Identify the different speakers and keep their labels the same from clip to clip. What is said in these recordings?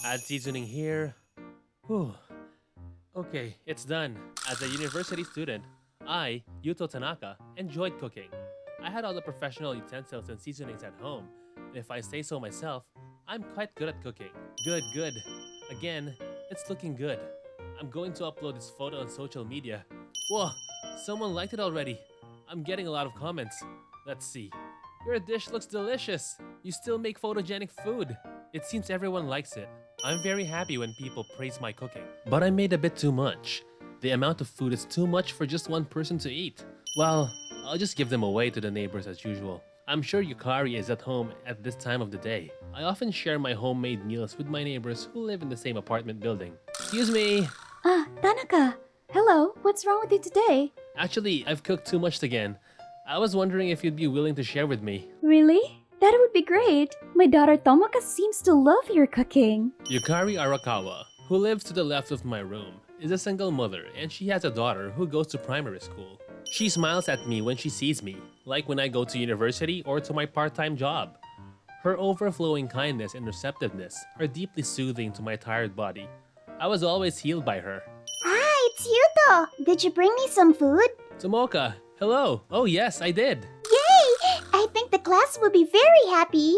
Speaker 1: Add seasoning here. Whew. Okay, it's done. As a university student, I, Yuto Tanaka, enjoyed cooking. I had all the professional utensils and seasonings at home, and if I say so myself, I'm quite good at cooking. Good. Again, it's looking good. I'm going to upload this photo on social media. Whoa, someone liked it already. I'm getting a lot of comments. Let's see. Your dish looks delicious. You still make photogenic food. It seems everyone likes it. I'm very happy when people praise my cooking. But I made a bit too much. The amount of food is too much for just one person to eat. Well, I'll just give them away to the neighbors as usual. I'm sure Yukari is at home at this time of the day. I often share my homemade meals with my neighbors who live in the same apartment building. Excuse me.
Speaker 2: Tanaka. Hello, what's wrong with you today?
Speaker 1: Actually, I've cooked too much again. I was wondering if you'd be willing to share with me.
Speaker 2: Really? That would be great. My daughter Tomoka seems to love your cooking.
Speaker 1: Yukari Arakawa, who lives to the left of my room, is a single mother and she has a daughter who goes to primary school. She smiles at me when she sees me, like when I go to university or to my part-time job. Her overflowing kindness and receptiveness are deeply soothing to my tired body. I was always healed by her.
Speaker 3: Hi, it's Yuto. Did you bring me some food?
Speaker 1: Tomoka, hello. Oh yes, I did.
Speaker 3: Yay! I think the class will be very happy.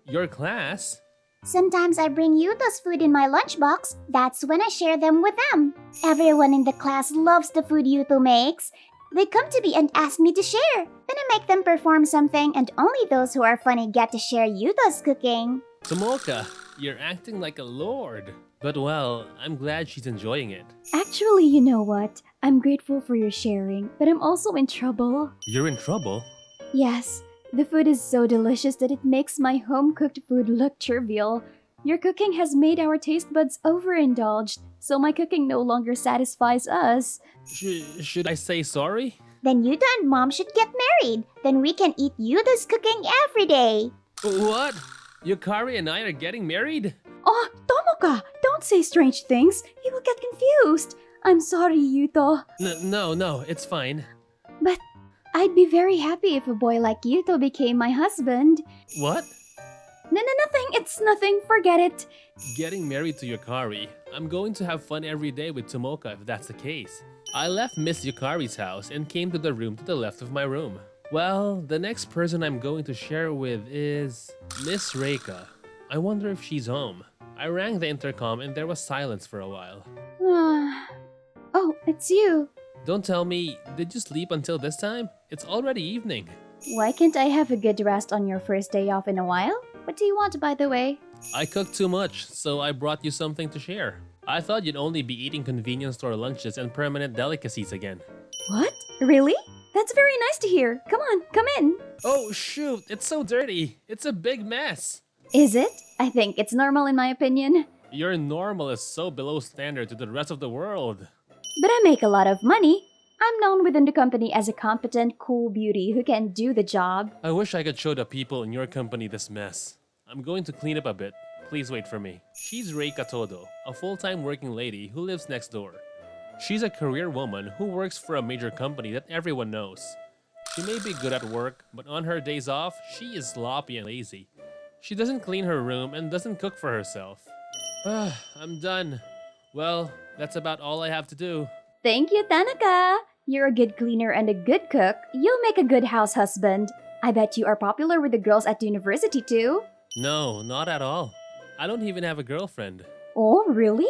Speaker 1: Your class?
Speaker 3: Sometimes I bring Yuto's food in my lunchbox. That's when I share them with them. Everyone in the class loves the food Yuto makes. They come to me and ask me to share. Then I make them perform something, and only those who are funny get to share Yuto's cooking.
Speaker 1: Tomoka, you're acting like a lord. But well, I'm glad she's enjoying it.
Speaker 2: Actually, you know what? I'm grateful for your sharing, but I'm also in trouble.
Speaker 1: You're in trouble?
Speaker 2: Yes, the food is so delicious that it makes my home-cooked food look trivial. Your cooking has made our taste buds overindulged, so my cooking no longer satisfies us.
Speaker 1: Should I say sorry?
Speaker 3: Then Yuto and Mom should get married. Then we can eat Yuto's cooking every day.
Speaker 1: What? Yukari and I are getting married?
Speaker 2: Oh, Tomoka! Don't say strange things. You will get confused. I'm sorry, Yuto.
Speaker 1: No, it's fine.
Speaker 2: But I'd be very happy if a boy like Yuto became my husband.
Speaker 1: What?
Speaker 2: Nothing. It's nothing. Forget it.
Speaker 1: Getting married to Yukari. I'm going to have fun every day with Tomoka if that's the case. I left Miss Yukari's house and came to the room to the left of my room. Well, the next person I'm going to share with is Miss Reika. I wonder if she's home. I rang the intercom and there was silence for a while.
Speaker 2: Oh, it's you.
Speaker 1: Don't tell me, did you sleep until this time? It's already evening.
Speaker 2: Why can't I have a good rest on your first day off in a while? What do you want, by the way?
Speaker 1: I cooked too much, so I brought you something to share. I thought you'd only be eating convenience store lunches and permanent delicacies again.
Speaker 2: What? Really? That's very nice to hear. Come on, come in.
Speaker 1: Oh shoot, it's so dirty. It's a big mess.
Speaker 2: Is it? I think it's normal in my opinion.
Speaker 1: Your normal is so below standard to the rest of the world.
Speaker 2: But I make a lot of money. I'm known within the company as a competent, cool beauty who can do the job.
Speaker 1: I wish I could show the people in your company this mess. I'm going to clean up a bit. Please wait for me. She's Reika Todo, a full-time working lady who lives next door. She's a career woman who works for a major company that everyone knows. She may be good at work, but on her days off, she is sloppy and lazy. She doesn't clean her room and doesn't cook for herself. I'm done. Well, that's about all I have to do.
Speaker 2: Thank you, Tanaka. You're a good cleaner and a good cook. You'll make a good house husband. I bet you are popular with the girls at university too.
Speaker 1: No, not at all. I don't even have a girlfriend.
Speaker 2: Oh, really?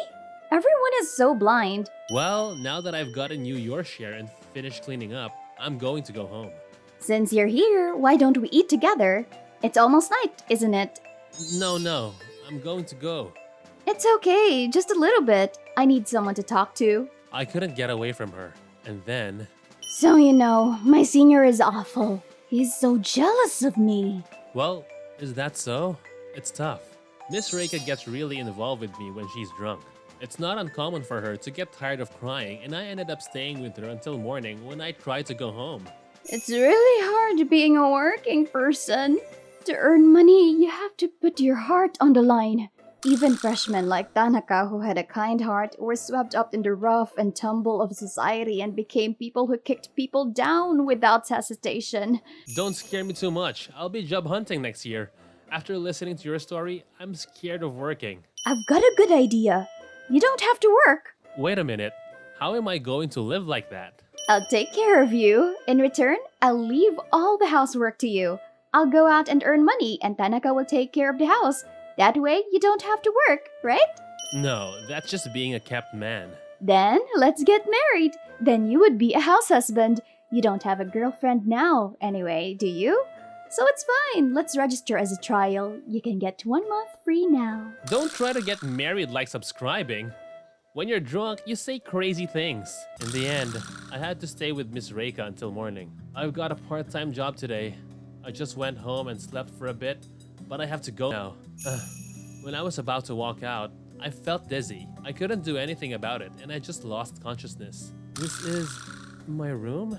Speaker 2: Everyone is so blind.
Speaker 1: Well, now that I've gotten you your share and finished cleaning up, I'm going to go home.
Speaker 2: Since you're here, why don't we eat together? It's almost night, isn't it?
Speaker 1: No, I'm going to go.
Speaker 2: It's okay, just a little bit. I need someone to talk to.
Speaker 1: I couldn't get away from her. And then...
Speaker 2: So you know, my senior is awful. He's so jealous of me.
Speaker 1: Well, is that so? It's tough. Miss Reika gets really involved with me when she's drunk. It's not uncommon for her to get tired of crying, and I ended up staying with her until morning when I tried to go home.
Speaker 2: It's really hard being a working person. To earn money, you have to put your heart on the line. Even freshmen like Tanaka, who had a kind heart, were swept up in the rough and tumble of society and became people who kicked people down without hesitation.
Speaker 1: Don't scare me too much. I'll be job hunting next year. After listening to your story, I'm scared of working.
Speaker 2: I've got a good idea. You don't have to work.
Speaker 1: Wait a minute. How am I going to live like that?
Speaker 2: I'll take care of you. In return, I'll leave all the housework to you. I'll go out and earn money, and Tanaka will take care of the house. That way, you don't have to work, right?
Speaker 1: No, that's just being a kept man.
Speaker 2: Then, let's get married. Then you would be a house husband. You don't have a girlfriend now, anyway, do you? So it's fine. Let's register as a trial. You can get 1 month free now.
Speaker 1: Don't try to get married like subscribing. When you're drunk, you say crazy things. In the end, I had to stay with Miss Reika until morning. I've got a part-time job today. I just went home and slept for a bit, but I have to go now. When I was about to walk out, I felt dizzy. I couldn't do anything about it, and I just lost consciousness. This is my room?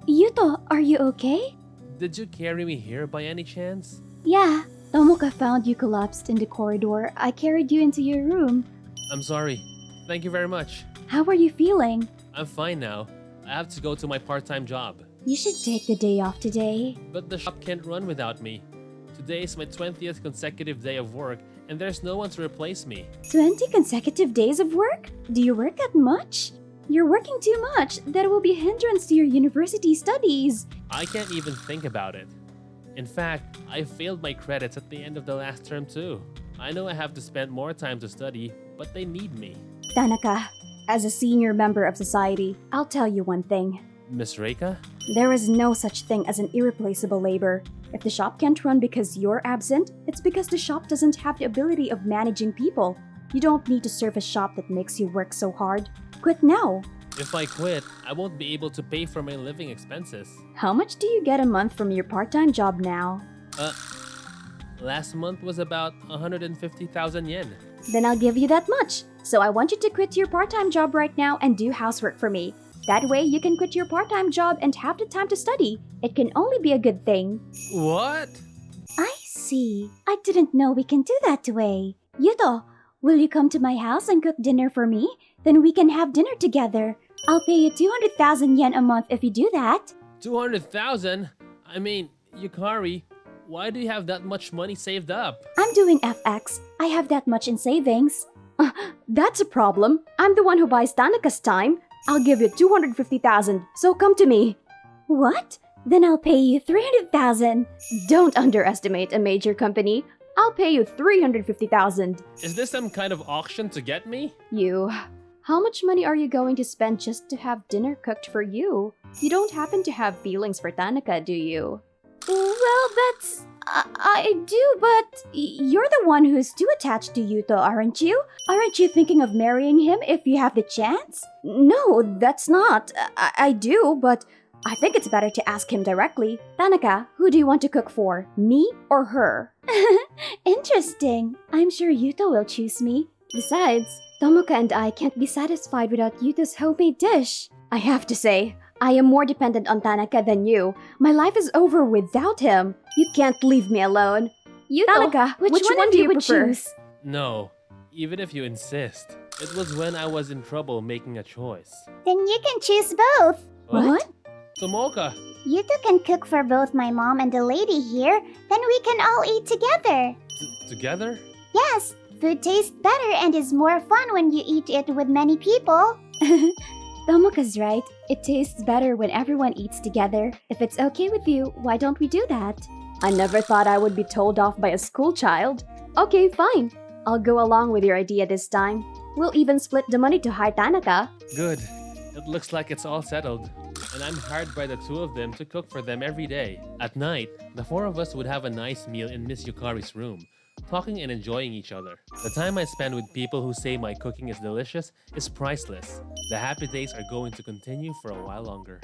Speaker 2: Yuto, are you okay?
Speaker 1: Did you carry me here by any chance?
Speaker 2: Yeah. Tomoka found you collapsed in the corridor. I carried you into your room.
Speaker 1: I'm sorry. Thank you very much.
Speaker 2: How are you feeling?
Speaker 1: I'm fine now. I have to go to my part-time job.
Speaker 2: You should take the day off today.
Speaker 1: But the shop can't run without me. Today is my 20th consecutive day of work, and there's no one to replace me.
Speaker 2: 20 consecutive days of work? Do you work that much? You're working too much. That will be a hindrance to your university studies.
Speaker 1: I can't even think about it. In fact, I failed my credits at the end of the last term too. I know I have to spend more time to study, but they need me.
Speaker 2: Tanaka, as a senior member of society, I'll tell you one thing.
Speaker 1: Miss Reika?
Speaker 2: There is no such thing as an irreplaceable labor. If the shop can't run because you're absent, it's because the shop doesn't have the ability of managing people. You don't need to serve a shop that makes you work so hard. Quit now.
Speaker 1: If I quit, I won't be able to pay for my living expenses.
Speaker 2: How much do you get a month from your part-time job now?
Speaker 1: Last month was about 150,000 yen.
Speaker 2: Then I'll give you that much. So I want you to quit your part-time job right now and do housework for me. That way you can quit your part-time job and have the time to study. It can only be a good thing.
Speaker 1: What?
Speaker 3: I see. I didn't know we can do that way. Yuto, will you come to my house and cook dinner for me? Then we can have dinner together. I'll pay you 200,000 yen a month if you do that.
Speaker 1: 200,000? I mean, Yukari, why do you have that much money saved up?
Speaker 2: I'm doing FX. I have that much in savings. That's a problem. I'm the one who buys Tanaka's time. I'll give you 250,000, so come to me.
Speaker 3: What? Then I'll pay you 300,000.
Speaker 2: Don't underestimate a major company. I'll pay you 350,000.
Speaker 1: Is this some kind of auction to get me?
Speaker 2: How much money are you going to spend just to have dinner cooked for you? You don't happen to have feelings for Tanaka, do you?
Speaker 3: Well, that's... I do, but you're the one who's too attached to Yuto, aren't you? Aren't you thinking of marrying him if you have the chance?
Speaker 2: No, that's not. I do, but I think it's better to ask him directly. Tanaka, who do you want to cook for? Me or her?
Speaker 3: Interesting. I'm sure Yuto will choose me.
Speaker 2: Besides, Tomoka and I can't be satisfied without Yuto's homemade dish. I have to say, I am more dependent on Tanaka than you. My life is over without him. You can't leave me alone.
Speaker 3: Yuto,
Speaker 2: Tanaka, which one do you prefer?
Speaker 3: choose?
Speaker 1: No, even if you insist. It was when I was in trouble making a choice.
Speaker 3: Then you can choose both.
Speaker 2: What?
Speaker 1: Tomoka!
Speaker 3: Yuto can cook for both my mom and the lady here. Then we can all eat together.
Speaker 1: Together?
Speaker 3: Yes, food tastes better and is more fun when you eat it with many people.
Speaker 2: Tomoka's right. It tastes better when everyone eats together. If it's okay with you, why don't we do that? I never thought I would be told off by a school child. Okay, fine. I'll go along with your idea this time. We'll even split the money to hire Tanaka.
Speaker 1: Good. It looks like it's all settled. And I'm hired by the two of them to cook for them every day. At night, the four of us would have a nice meal in Miss Yukari's room, talking and enjoying each other. The time I spend with people who say my cooking is delicious is priceless. The happy days are going to continue for a while longer.